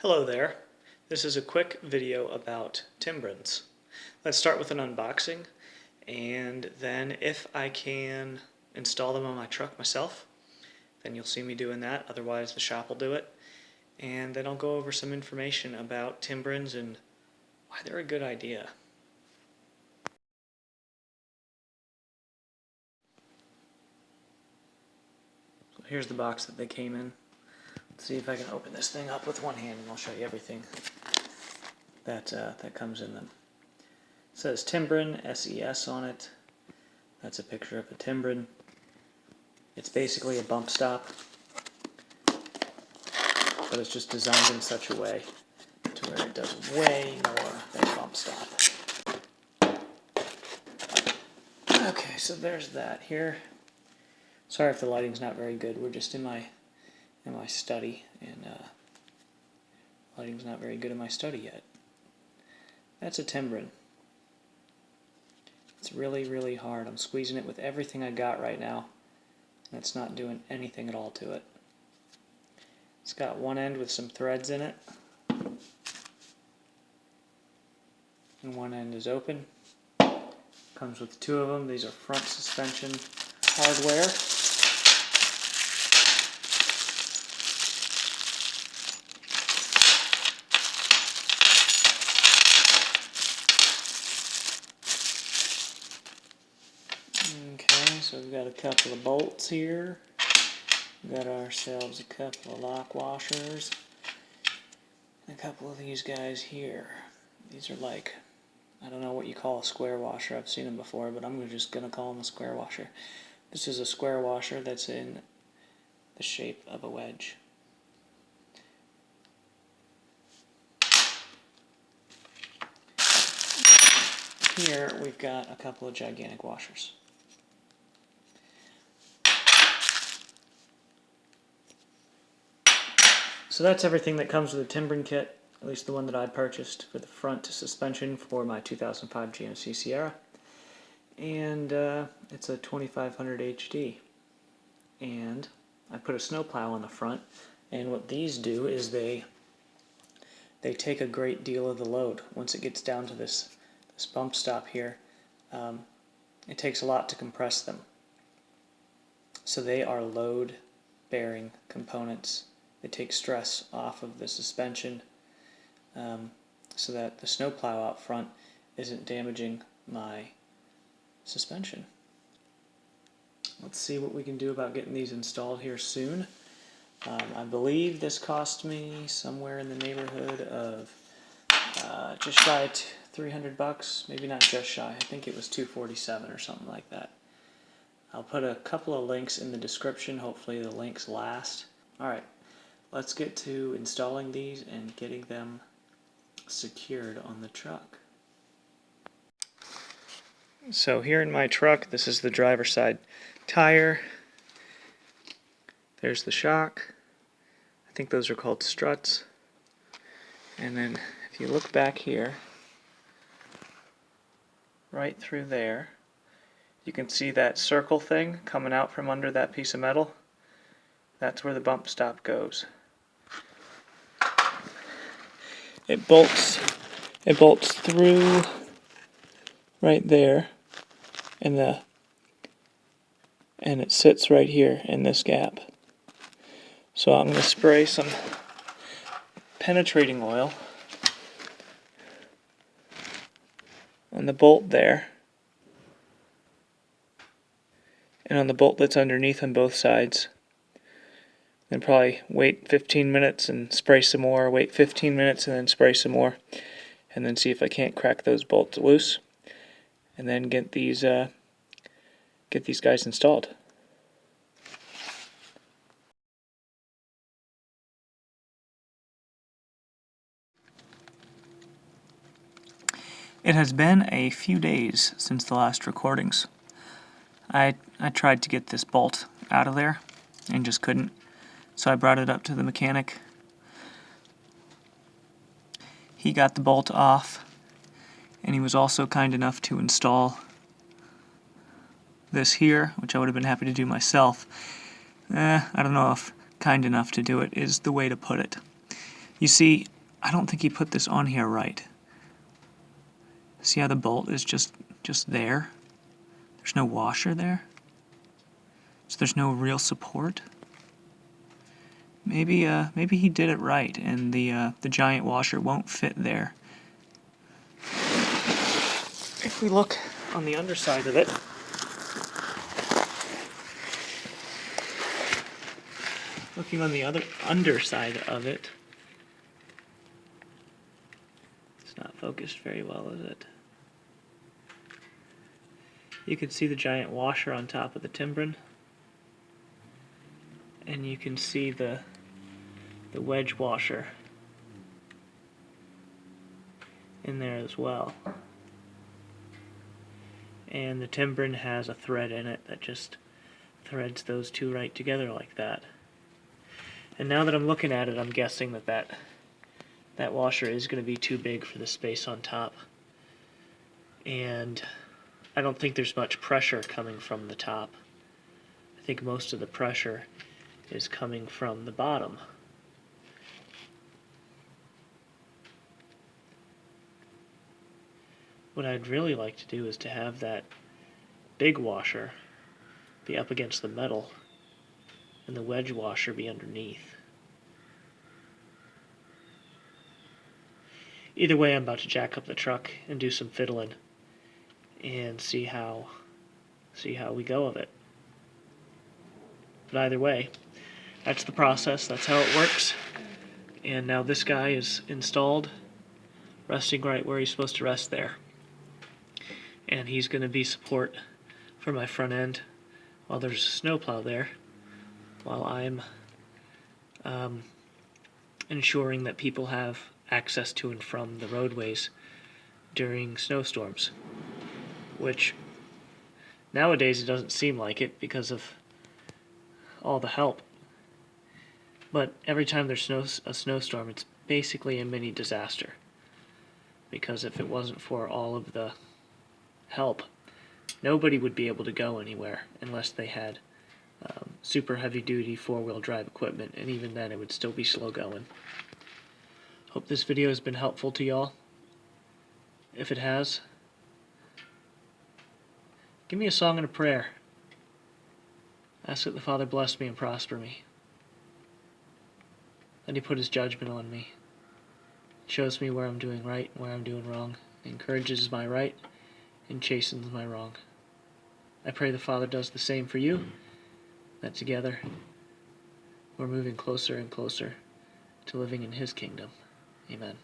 Hello there. This is a quick video about Timbrens. Let's start with an unboxing, and then if I can install them on my truck myself, then you'll see me doing that. Otherwise the shop will do it. And then I'll go over some information about Timbrens and why they're a good idea. So here's the box that they came in. Let's see if I can open this thing up with one hand and I'll show you everything that comes in them. It says Timbren, SES on it. That's a picture of a Timbren. It's basically a bump stop, but it's just designed in such a way to where it does way more than a bump stop. Okay, so there's that here. Sorry if the lighting's not very good. We're just in my study, and lighting's not very good in my study yet. That's a Timbren. It's really, really hard. I'm squeezing it with everything I got right now, and it's not doing anything at all to it. It's got one end with some threads in it, and one end is open. Comes with two of them. These are front suspension hardware. Okay, so we've got a couple of bolts here. We've got ourselves a couple of lock washers. And a couple of these guys here. These are like, I don't know what you call a square washer. I've seen them before, but I'm just going to call them a square washer. This is a square washer that's in the shape of a wedge. Here we've got a couple of gigantic washers. So that's everything that comes with the Timbren kit, at least the one that I purchased for the front suspension for my 2005 GMC Sierra. And it's a 2500 HD. And I put a snowplow on the front, and what these do is they take a great deal of the load. Once it gets down to this bump stop here, it takes a lot to compress them. So they are load-bearing components. They take stress off of the suspension so that the snowplow out front isn't damaging my suspension. Let's see what we can do about getting these installed here soon. I believe this cost me somewhere in the neighborhood of just shy of $300, maybe not just shy. I think it was $247 or something like that. I'll put a couple of links in the description. Hopefully the links last. Alright, let's get to installing these and getting them secured on the truck. So here in my truck, this is the driver's side tire. There's the shock. I think those are called struts. And then if you look back here, right through there, you can see that circle thing coming out from under that piece of metal. That's where the bump stop goes. It bolts through right there, and it sits right here in this gap. So I'm going to spray some penetrating oil on the bolt there, and on the bolt that's underneath on both sides. Then probably wait 15 minutes and spray some more, wait 15 minutes and then spray some more, and then see if I can't crack those bolts loose, and then get these guys installed. It has been a few days since the last recordings. I tried to get this bolt out of there and just couldn't. So I brought it up to the mechanic. He got the bolt off, and he was also kind enough to install this here, which I would have been happy to do myself. I don't know if kind enough to do it is the way to put it. You see, I don't think he put this on here right. See how the bolt is just there? There's no washer there. So there's no real support. Maybe he did it right, and the giant washer won't fit there. If we look on the underside of it, looking on the other underside of it, it's not focused very well, is it? You can see the giant washer on top of the Timbren, and you can see the wedge washer in there as well. And the Timbren has a thread in it that just threads those two right together like that. And now that I'm looking at it, I'm guessing that washer is going to be too big for the space on top. And I don't think there's much pressure coming from the top. I think most of the pressure is coming from the bottom. What I'd really like to do is to have that big washer be up against the metal and the wedge washer be underneath. Either way, I'm about to jack up the truck and do some fiddling and see how we go with it. But either way, that's the process, that's how it works. And now this guy is installed, resting right where he's supposed to rest there. And he's going to be support for my front end while there's a snowplow there, while I'm ensuring that people have access to and from the roadways during snowstorms, which nowadays it doesn't seem like it because of all the help. But every time there's a snowstorm, it's basically a mini disaster, because if it wasn't for all of the help, nobody would be able to go anywhere unless they had super heavy-duty four-wheel drive equipment, and even then it would still be slow going. Hope this video has been helpful to y'all. If it has, give me a song and a prayer. Ask that the Father bless me and prosper me. That He put His judgment on me. Shows me where I'm doing right and where I'm doing wrong. Encourages my right and chastens my wrong. I pray the Father does the same for you, that together we're moving closer and closer to living in His kingdom. Amen.